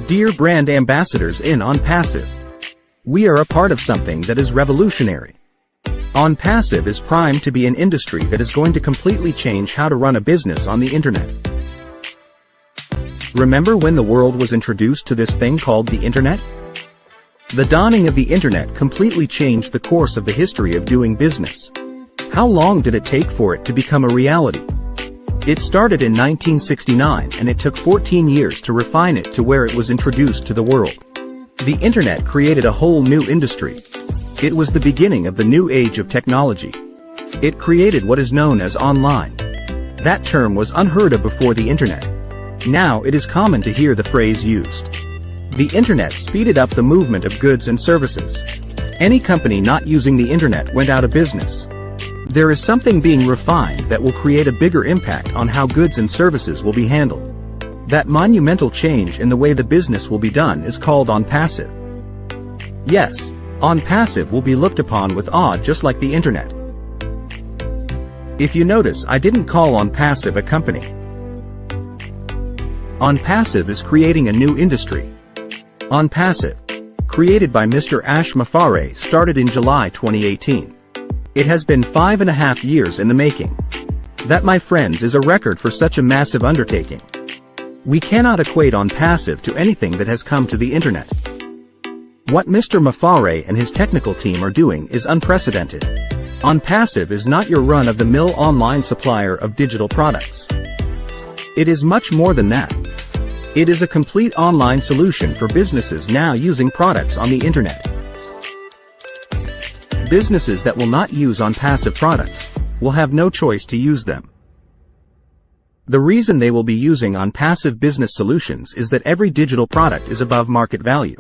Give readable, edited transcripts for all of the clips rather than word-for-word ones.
Dear brand ambassadors in OnPassive, we are a part of something that is revolutionary. OnPassive is primed to be an industry that is going to completely change how to run a business on the internet. Remember when the world was introduced to this thing called the internet? The dawning of the internet completely changed the course of the history of doing business. How long did it take for it to become a reality? It started in 1969 and it took 14 years to refine it to where it was introduced to the world. The internet created a whole new industry. It was the beginning of the new age of technology. It created what is known as online. That term was unheard of before the internet. Now it is common to hear the phrase used. The internet speeded up the movement of goods and services. Any company not using the internet went out of business. There is something being refined that will create a bigger impact on how goods and services will be handled. That monumental change in the way the business will be done is called OnPassive. Yes, OnPassive will be looked upon with awe just like the internet. If you notice, I didn't call OnPassive a company. OnPassive is creating a new industry. OnPassive, created by Mr. Ash Mufareh, started in July 2018. It has been 5.5 years in the making. That, my friends, is a record for such a massive undertaking. We cannot equate OnPassive to anything that has come to the internet. What Mr. Mufareh and his technical team are doing is unprecedented. OnPassive is not your run-of-the-mill online supplier of digital products. It is much more than that. It is a complete online solution for businesses now using products on the internet. Businesses that will not use OnPassive products will have no choice to use them. The reason they will be using OnPassive business solutions is that every digital product is above market value.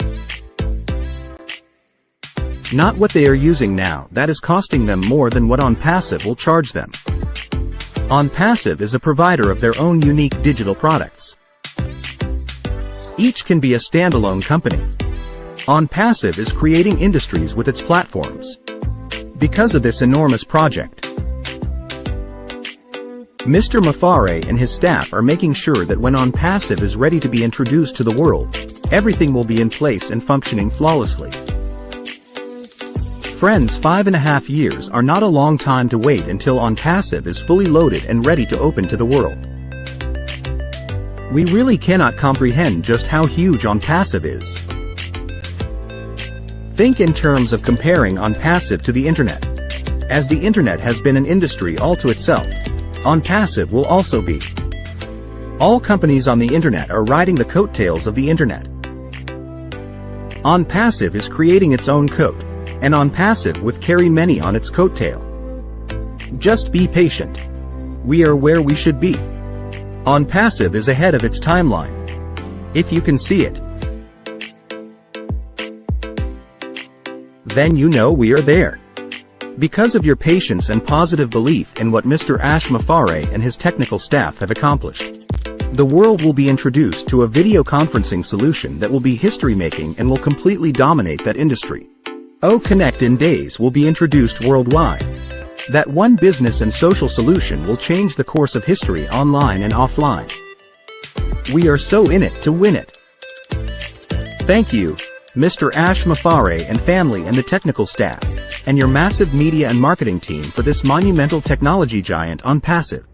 Not what they are using now that is costing them more than what OnPassive will charge them. OnPassive is a provider of their own unique digital products. Each can be a standalone company. OnPassive is creating industries with its platforms. Because of this enormous project, Mr. Mufareh and his staff are making sure that when OnPassive is ready to be introduced to the world, everything will be in place and functioning flawlessly. Friends, 5.5 years are not a long time to wait until OnPassive is fully loaded and ready to open to the world. We really cannot comprehend just how huge OnPassive is. Think in terms of comparing OnPassive to the internet. As the internet has been an industry all to itself, OnPassive will also be. All companies on the internet are riding the coattails of the internet. OnPassive is creating its own coat, and OnPassive will carry many on its coattail. Just be patient. We are where we should be. OnPassive is ahead of its timeline. If you can see it, then you know we are there. Because of your patience and positive belief in what Mr. Ash Mufareh and his technical staff have accomplished, the world will be introduced to a video conferencing solution that will be history-making and will completely dominate that industry. OConnect in days will be introduced worldwide. That one business and social solution will change the course of history online and offline. We are so in it to win it. Thank you, Mr. Ash Mufareh and family and the technical staff, and your massive media and marketing team for this monumental technology giant OnPassive.